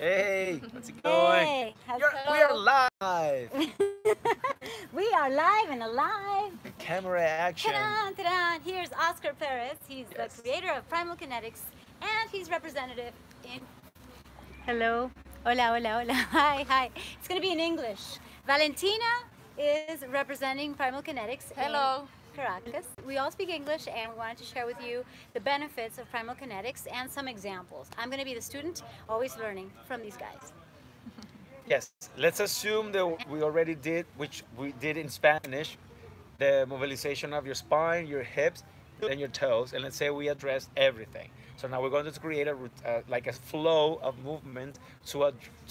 Hey, how's it going? Hey, We are live. We are live and alive. Camera action. Ta-da, ta-da. Here's Oscar Perez. He's Yes. the creator of Primal Kinetics, and he's representative in... Hello. Hola, hola, hola. Hi, hi. It's going to be in English. Valentina is representing Primal Kinetics. Hello. Caracas. We all speak English, and we wanted to share with you the benefits of Primal Kinetics and some examples. I'm going to be the student, always learning from these guys. Yes, let's assume that we already did, which we did in Spanish, the mobilization of your spine, your hips, and your toes. And let's say we addressed everything. So now we're going to create like a flow of movement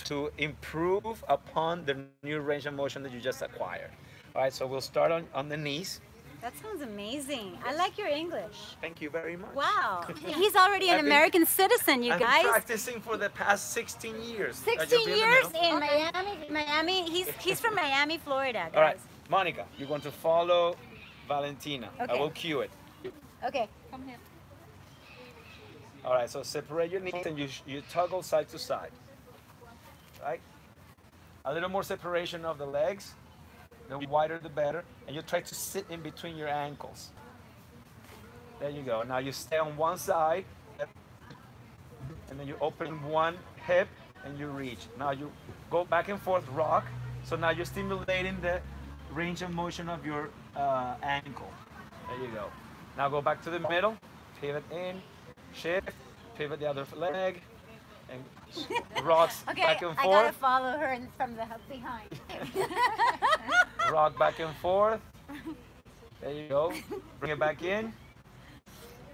to improve upon the new range of motion that you just acquired. All right, so we'll start on the knees. That sounds amazing. I like your English. Thank you very much. Wow. He's already an American citizen, you I've guys. been practicing for the past 16 years. 16 years in Miami. He's from Miami, Florida, guys. All right, Monica, you're going to follow Valentina. I Okay. will cue it. Okay, come here. All right, so separate your knees and you toggle side to side. Right? A little more separation of the legs. The wider the better. And you try to sit in between your ankles. There you go. Now you stay on one side. And then you open one hip and you reach. Now you go back and forth, rock. So now you're stimulating the range of motion of your ankle. There you go. Now go back to the middle. Pivot in. Shift. Pivot the other leg. And rocks back and I forth. gotta follow her from the behind. Rock back and forth. There you go. Bring it back in.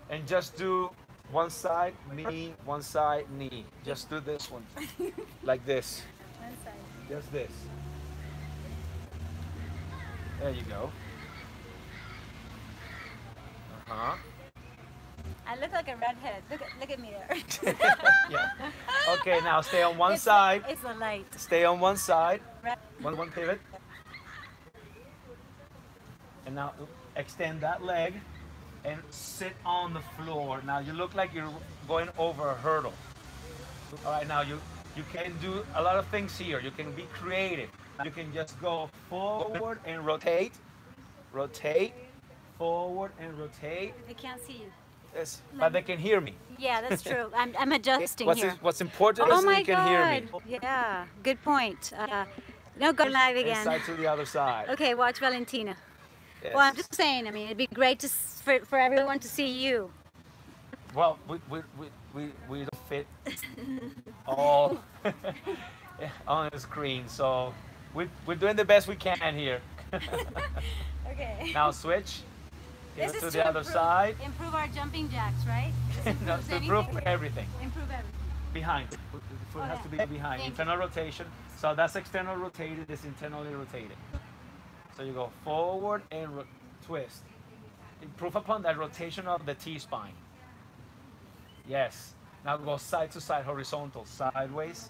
And just do one side, knee, one side, knee. Just do this one. Like this. One side. Just this. There you go. Uh-huh. I look like a redhead. Look at me there. Yeah. Okay, now stay on one side. It's the light. Stay on one side. Red. One pivot. And now extend that leg and sit on the floor. Now you look like you're going over a hurdle. All right, now you can do a lot of things here. You can be creative. You can just go forward and rotate. Rotate. Forward and rotate. They can't see you. Yes, but they can hear me. Yeah, that's true. I'm adjusting here. What's important Oh is my you can hear me. God. Yeah, good point. No, go live And again. side to the other side. Okay, watch Valentina. Yes. Well, I'm just saying, I mean, it'd be great for everyone to see you. Well, we don't fit all on the screen, so we're doing the best we can here. Okay. Now switch. This Pivot is to the other side. Improve our jumping jacks, right? This No, improves to improve anything? everything. Improve everything. Behind. The foot has yeah. to be behind. Thank Internal rotation. So that's external rotated. This internally rotated. So you go forward and twist. Improve upon that rotation of the T-spine. Yes. Now go side to side, horizontal, sideways,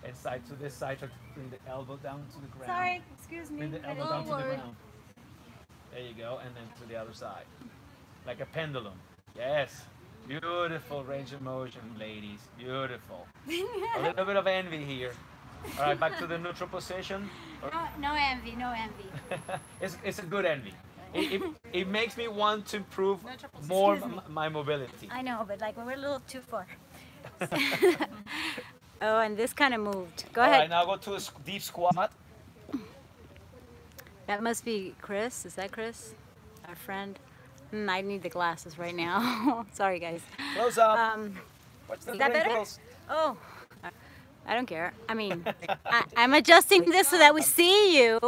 and side to this side. Try to bring the elbow down to the ground. Sorry, excuse me. Bring the I elbow didn't down to the forward. ground. There you go, and then to the other side. Like a pendulum. Yes. Beautiful range of motion, ladies. Beautiful. A little bit of envy here. All right, back to the neutral position. No envy, no envy. It's a good envy. It makes me want to improve more my mobility. I know, but like we're a little too far. Oh, and this kind of moved. Go All ahead. right, now go to a deep squat. That must be Chris. Is that Chris? Our friend? I need the glasses right now. Sorry, guys. Close up. Watch the Is that better? wrinkles. Oh, I don't care. I mean, I'm adjusting this so that we see you.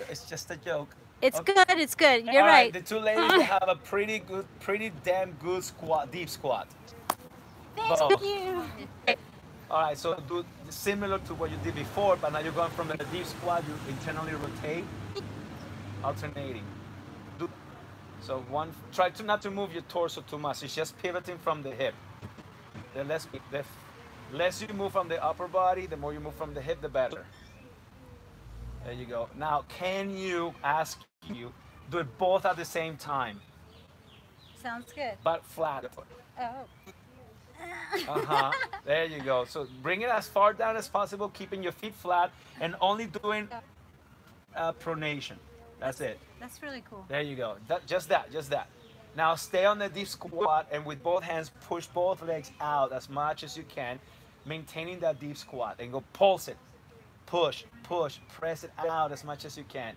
It's just a joke. It's Okay. good. It's good. You're All right. The two ladies they have a pretty damn good squat, deep squat. Thank Both. you. All right, so do similar to what you did before, but now you're going from the deep squat, you internally rotate, alternating. So try to not to move your torso too much. It's just pivoting from the hip. The less you move from the upper body, the more you move from the hip, the better. There you go. Now, can you do it both at the same time, Sounds good. but flat? Oh. There you go. So bring it as far down as possible, keeping your feet flat and only doing pronation. That's it. That's really cool. There you go. Just that. Now stay on the deep squat and with both hands push both legs out as much as you can, maintaining that deep squat, and go pulse it. Push, press it out as much as you can.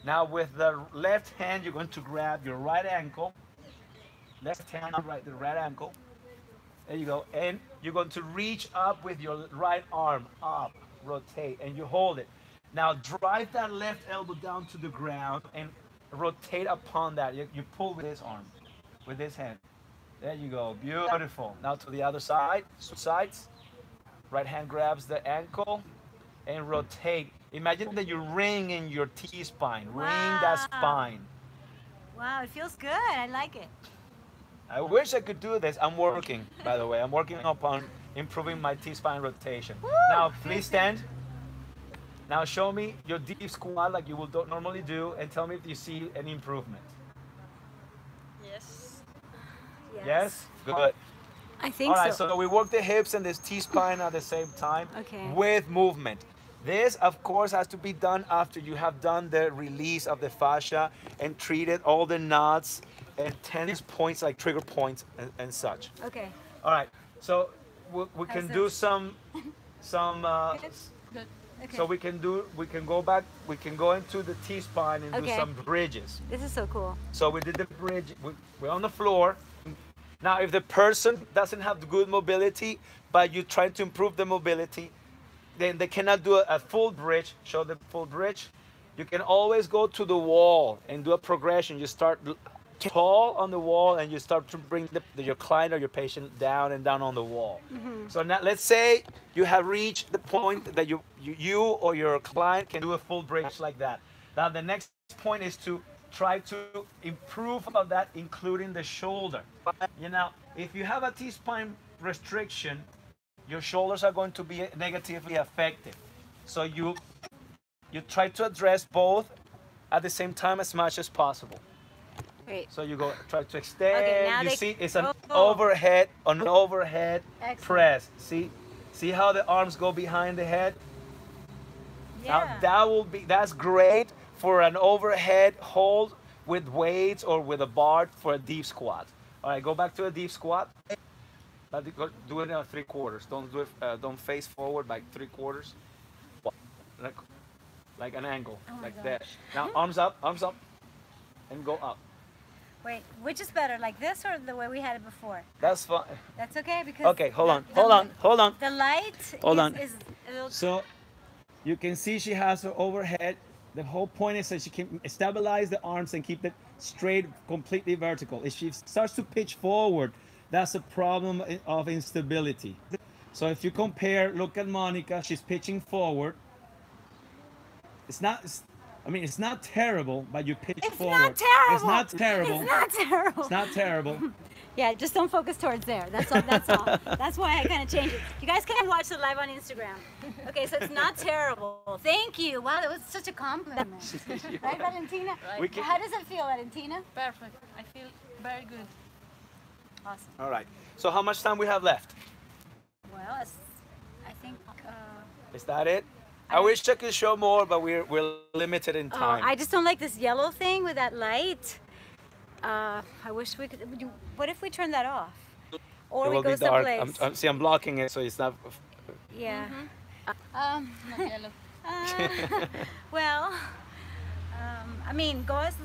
Now with the left hand, you're going to grab your right ankle. Left hand, the right ankle. There you go. And you're going to reach up with your right arm, up, rotate, and you hold it. Now drive that left elbow down to the ground and rotate upon that. You pull with this arm, with this hand. There you go. Beautiful. Now to the other side, sides. Right hand grabs the ankle and rotate. Imagine that you're ringing your T-spine. Ring that spine. Wow, it feels good. I like it. I wish I could do this. I'm working, by the way. I'm working upon improving my T-spine rotation. Woo! Now, please stand. Now show me your deep squat like you will normally do, and tell me if you see any improvement. Yes. Yes? Good. I think All right, so. so we work the hips and this T-spine at the same time with movement. This, of course, has to be done after you have done the release of the fascia and treated all the knots and tense points like trigger points and such. Okay. All right, so we can do some Good. Okay. so we can go into the T-spine and do some bridges. This is so cool. So we did the bridge, we're on the floor. Now, if the person doesn't have good mobility, but you try to improve the mobility, then they cannot do a full bridge. Show the full bridge. You can always go to the wall and do a progression. You start tall on the wall and you start to bring your client or your patient down and down on the wall. So now let's say you have reached the point that you or your client can do a full bridge like that. Now the next point is to try to improve on that, including the shoulder. You know, if you have a T-spine restriction, your shoulders are going to be negatively affected. So you try to address both at the same time as much as possible. Great. So you go try to extend. Okay, now you see, it's an overhead Excellent. press. See how the arms go behind the head. Yeah. Now that's great for an overhead hold with weights or with a bar for a deep squat. All right, go back to a deep squat. Do it in 3/4. Don't do it. Don't face forward like 3/4. Like an angle, like that. Now arms up, and go up. Wait, which is better, like this or the way we had it before? That's fine. That's okay because. Okay, hold on. The light is a little. So you can see she has her overhead. The whole point is that she can stabilize the arms and keep it straight, completely vertical. If she starts to pitch forward, that's a problem of instability. So if you compare, look at Monica, she's pitching forward. It's not terrible, but you pitch forward. It's not terrible. It's not terrible. Yeah, just don't focus towards there. That's all. That's all. That's why I kind of changed it. You guys can watch the live on Instagram. Okay, so it's not terrible. Thank you. Wow, that was such a compliment. Right, Valentina? Right. How does it feel, Valentina? Perfect. I feel very good. Awesome. All right. So how much time we have left? Well, I think. Is that it? I wish I could show more, but we're limited in time. I just don't like this yellow thing with that light. I wish we could. What if we turn that off? Or It we will go be dark. someplace. I'm blocking it, so it's not. Yeah. Not yellow. Well, I mean, go as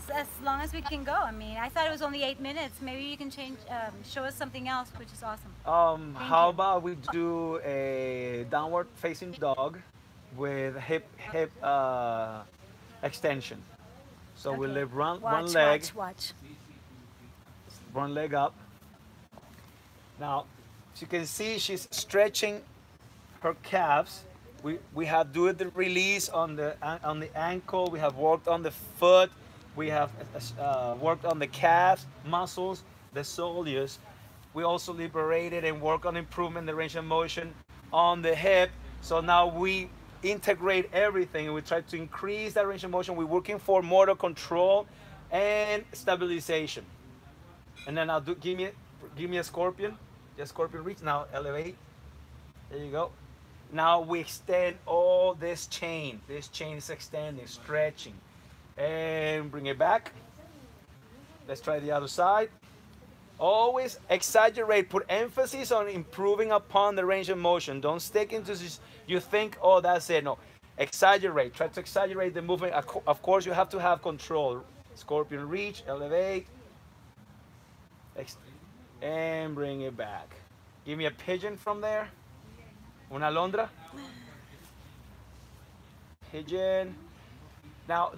long as we can go. I mean, I thought it was only 8 minutes. Maybe you can change, show us something else, which is awesome. How about we do a downward facing dog with hip extension. So we lift one leg, one leg up. Now, as you can see, she's stretching her calves. We have do the release on the ankle. We have worked on the foot. We have worked on the calves, muscles, the soleus. We also liberated and work on improvement the range of motion on the hip. So now we integrate everything. We try to increase that range of motion. We're working for motor control and stabilization. And then I'll give me a scorpion. Just scorpion reach. Now elevate. There you go. Now we extend all this chain. This chain is extending, stretching. And bring it back. Let's try the other side. Always exaggerate, put emphasis on improving upon the range of motion. Don't stick into this, you think, oh, that's it. No, exaggerate, try to exaggerate the movement. Of course, you have to have control. Scorpion reach, elevate, and bring it back. Give me a pigeon from there. Una alondra. Pigeon. Now,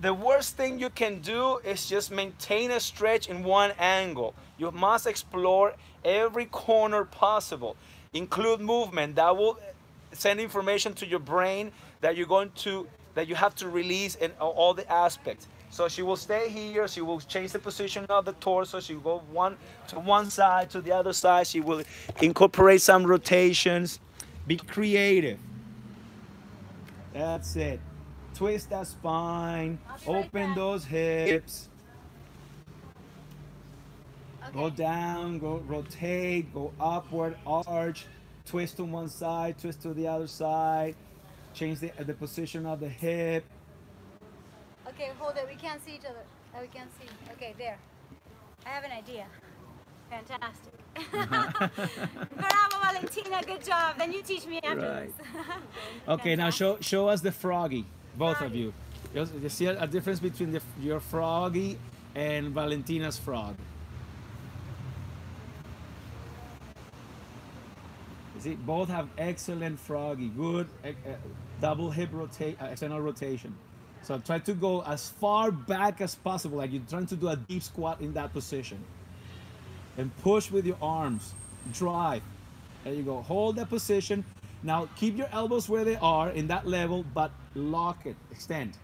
the worst thing you can do is just maintain a stretch in one angle. You must explore every corner possible. Include movement that will send information to your brain that you have to release in all the aspects. So she will stay here, she will change the position of the torso, she will go to one side, to the other side, she will incorporate some rotations. Be creative. That's it. Twist that spine, open those hips, go down, go rotate, go upward, arch, twist to one side, twist to the other side, change the position of the hip. Okay, hold it, we can't see each other. Oh, we can't see. Okay, there. I have an idea. Fantastic. Bravo, Valentina, good job. Then you teach me after Right. this. Okay, now show us the froggy. Both of you. You see a difference between your froggy and Valentina's frog. You see, both have excellent froggy, good double hip external rotation. So try to go as far back as possible, like you're trying to do a deep squat in that position. And push with your arms, drive. There you go, hold that position. Now keep your elbows where they are in that level, but lock it, extend.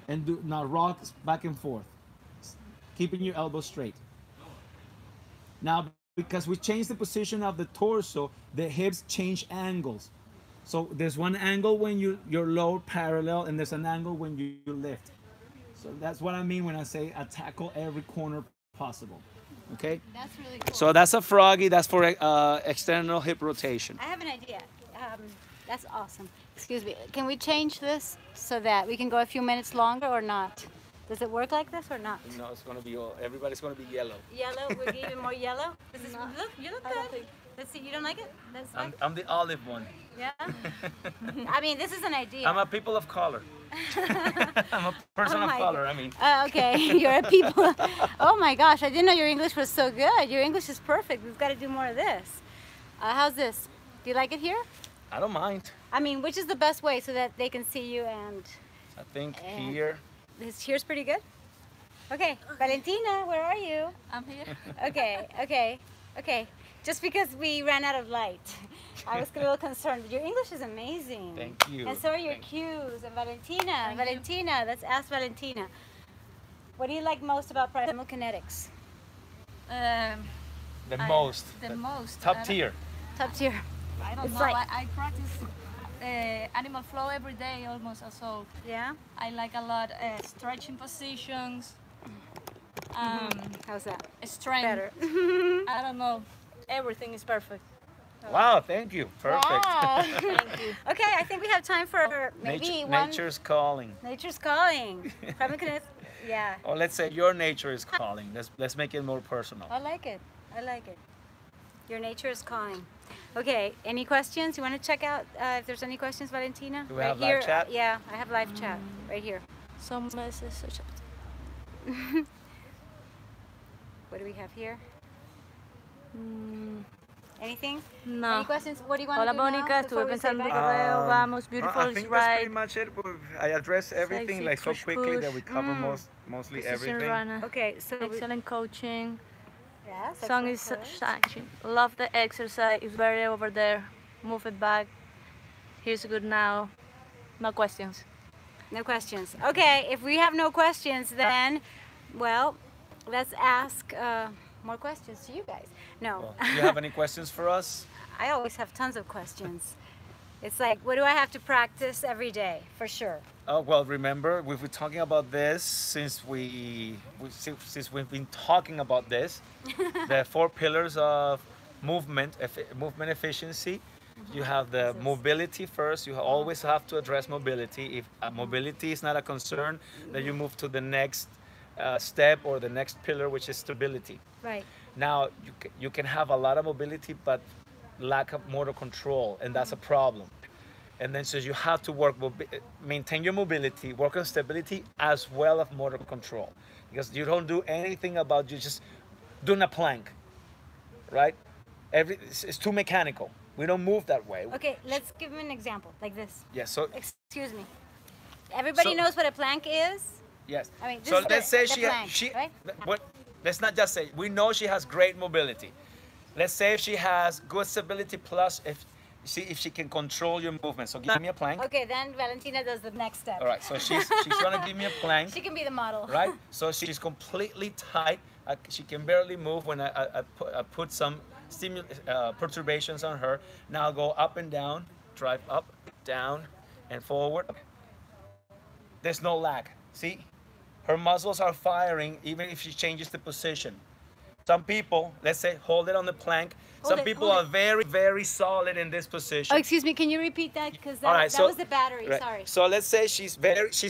And now rock back and forth, keeping your elbows straight. Now, because we changed the position of the torso, the hips change angles. So there's one angle when you're low parallel, and there's an angle when you lift. So that's what I mean when I say tackle every corner possible. Okay? That's really cool. So that's a froggy, that's for external hip rotation. I have an idea. That's awesome. Excuse me. Can we change this so that we can go a few minutes longer or not? Does it work like this or not? No, it's going to be everybody's going to be yellow. Yellow? We'll give you more yellow? You look good. Let's see. You don't like it? That's fine. I'm the olive one. Yeah? I mean, this is an idea. I'm a people of color. I'm a person of color, I mean. Okay, you're a people. Oh my gosh, I didn't know your English was so good. Your English is perfect. We've got to do more of this. How's this? Do you like it here? I don't mind. I mean, which is the best way so that they can see you and... I think here. Here's pretty good? Okay, Valentina, where are you? I'm here. Okay. Just because we ran out of light, I was a little concerned. Your English is amazing. Thank you. And so are your cues. And Valentina, let's ask Valentina. What do you like most about Primal Kinetics? The most. Top tier. Top tier. I don't know. I practice animal flow every day almost, so yeah. I like a lot stretching positions. How's that? Strength. Better. I don't know. Everything is perfect. Wow, thank you. Perfect. Wow. Thank you. Okay, I think we have time for maybe one. Nature's calling. Nature's calling. Primal Kinetics. Yeah. Or let's say your nature is calling. Let's make it more personal. I like it. Your nature is calling. Okay, any questions? You want to check out if there's any questions, Valentina? Do we have live chat? Yeah, I have live chat right here. Some messages. What do we have here? Anything? No. Any questions? What do you want Hola, to do Mónica, now estuve before we say pensando en tu bye? correo. Vamos, beautiful I is think that's pretty right. much it. I addressed everything like so push, quickly push. that we cover mostly Position everything. runner. Okay, so Excellent coaching. yes, Song is touching. Love the exercise. It's very over there. Move it back. Here's good now. No questions. no questions. Okay, if we have no questions, then well, let's ask more questions to you guys. No, Well, do you have any questions for us? I always have tons of questions. It's like, what do I have to practice every day? For sure. Oh, well, remember, we've been talking about this since since we've been talking about this. The 4 pillars of movement efficiency. You have the mobility first. You always have to address mobility. If mobility is not a concern, then you move to the next step or the next pillar, which is stability. Right. Now, you can have a lot of mobility, but lack of motor control, and that's a problem. And then so you have to maintain your mobility, work on stability, as well as motor control. Because you don't do anything about you just doing a plank, right? It's too mechanical. We don't move that way. Okay, let's give him an example, like this. Yes, so... Excuse me. Everybody knows what a plank is? Yes. I mean, so let's say right? Let's not just say, we know she has great mobility. Let's say if she has good stability plus if she can control your movement. So give me a plank. Okay, then Valentina does the next step. All right, so she's gonna give me a plank. She can be the model. Right? So she's completely tight. She can barely move when I put some perturbations on her. Now I'll go up and down, drive up, down, and forward. There's no lag. See? Her muscles are firing even if she changes the position. Some people, let's say, hold it on the plank. Some people are very, very solid in this position. Oh, excuse me, can you repeat that? Because that, right, that was the battery, right. sorry. So let's say she's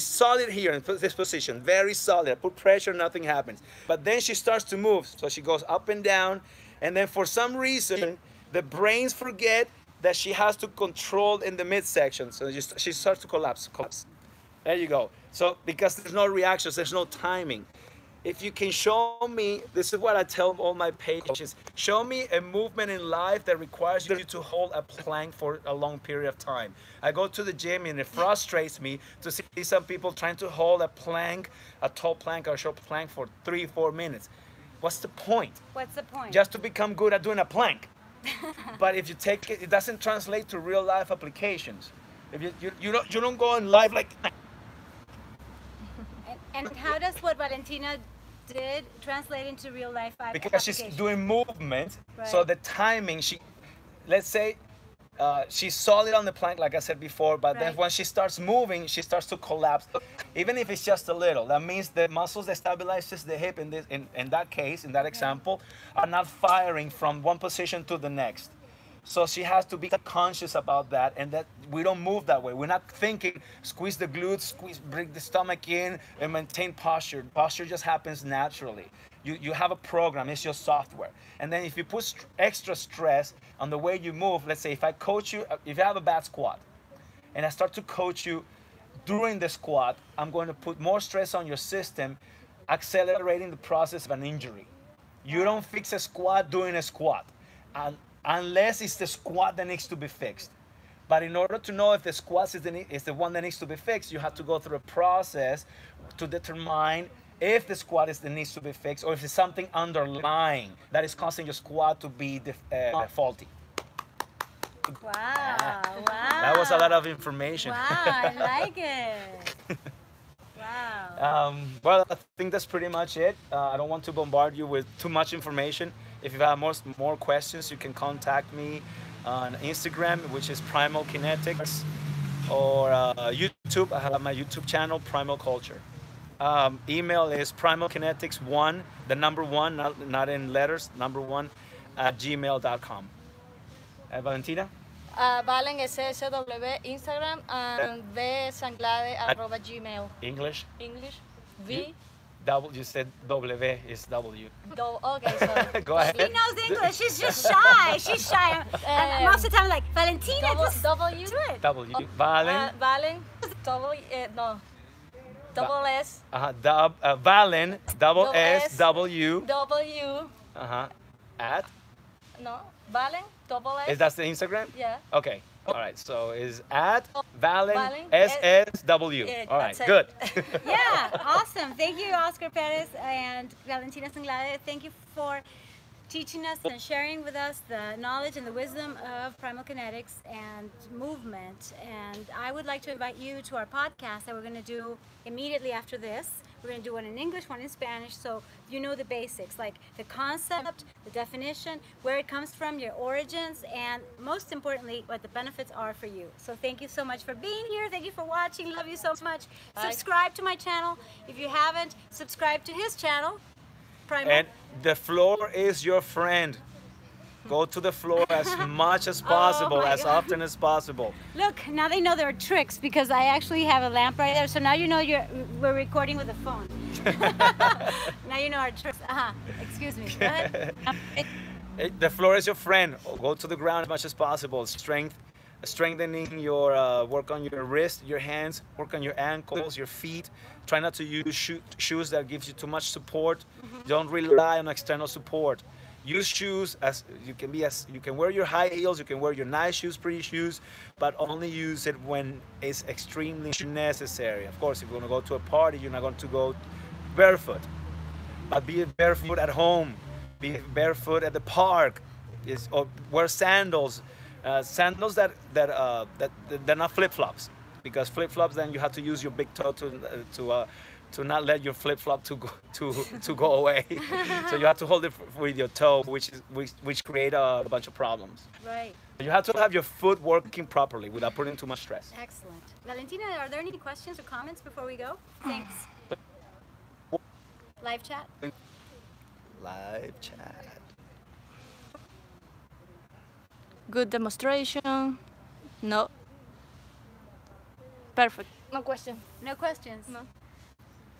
solid here in this position, very solid. I put pressure, nothing happens. But then she starts to move. So she goes up and down. And then for some reason, the brains forget that she has to control in the midsection. So she starts to collapse. There you go. So because there's no reactions, there's no timing. If you can show me, this is what I tell all my patients, show me a movement in life that requires you to hold a plank for a long period of time. I go to the gym and it frustrates me to see some people trying to hold a plank, a tall plank or a short plank for 3-4 minutes. What's the point? What's the point? Just to become good at doing a plank. But if you take it, it doesn't translate to real life applications. If you don't go in life like... And how does what Valentina did translate into real life because she's doing movement, right. So the timing, let's say she's solid on the plank like I said before, but then when she starts moving, she starts to collapse, even if it's just a little. That means the muscles that stabilizes the hip in that case, in that example, are not firing from one position to the next. So she has to be conscious about that, and that we don't move that way. We're not thinking, squeeze the glutes, bring the stomach in, and maintain posture. Posture just happens naturally. You have a program, it's your software. And then if you put extra stress on the way you move, let's say if I coach you, if you have a bad squat, and I start to coach you during the squat, I'm going to put more stress on your system, accelerating the process of an injury. You don't fix a squat doing a squat. Unless it's the squat that needs to be fixed. But in order to know if the squat is the one that needs to be fixed, you have to go through a process to determine if the squat needs to be fixed, or if it's something underlying that is causing your squat to be faulty. Wow, wow. That was a lot of information. Wow, I like it. Wow. Well, I think that's pretty much it. I don't want to bombard you with too much information. If you have more questions, you can contact me on Instagram, which is Primal Kinetics, or YouTube. I have my YouTube channel, Primal Culture. Email is primalkinetics1, the number 1, not in letters, number 1, @gmail.com. Valentina? Valen SSW Instagram and vsanglade@gmail. English? V. You said W is W. Okay, so go ahead. She knows English. She's just shy. She's shy. And most of the time, I'm like, Valentina, just W. do it. W. Valen. Valen. Double S. Valen. Double S. W. W. At. No. Valen. Double S. Is that the Instagram? Yeah. Okay. All right. So is at Valen Valen SSW. Yeah, all right. that's it. Good. Yeah, awesome. Thank you, Oscar Perez and Valentina Sanglade. Thank you for teaching us and sharing with us the knowledge and the wisdom of Primal Kinetics and movement. And I would like to invite you to our podcast that we're going to do immediately after this, We're going to do one in English, one in Spanish, so you know the basics, like the concept, the definition, where it comes from, your origins, and most importantly, what the benefits are for you. So thank you so much for being here. Thank you for watching. Love you so much. Bye. Subscribe to my channel. If you haven't, subscribe to his channel, Primal. And the floor is your friend. Go to the floor as much as possible, my as God. often as possible. Look, now they know there are tricks because I actually have a lamp right there. So now you know we're recording with a phone. Now you know our tricks. Excuse me. Go ahead. The floor is your friend. Go to the ground as much as possible. Strengthening your, work on your wrist, your hands, work on your ankles, your feet. Try not to use shoes that gives you too much support. Don't rely on external support. Use shoes as you can wear your high heels, you can wear your nice shoes, pretty shoes, but only use it when it's extremely necessary. Of course, if you're gonna go to a party, you're not going to go barefoot. But be barefoot at home, be barefoot at the park, or wear sandals. Sandals that they're not flip-flops, because flip-flops then you have to use your big toe to not let your flip-flop to go away. So you have to hold it with your toe, which create a bunch of problems. Right. You have to have your foot working properly without putting too much stress. Excellent. Valentina, are there any questions or comments before we go? Thanks. Live chat? Live chat. Good demonstration. No. Perfect. No question. No questions? No.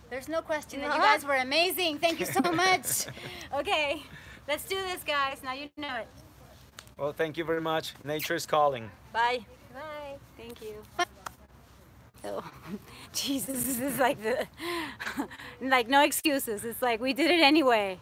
There's no question. No. You guys were amazing. Thank you so much. Okay, let's do this, guys. Now you know it. Well, thank you very much. Nature is calling. Bye. Bye. Thank you. Oh, Jesus, this is like like no excuses. It's like we did it anyway.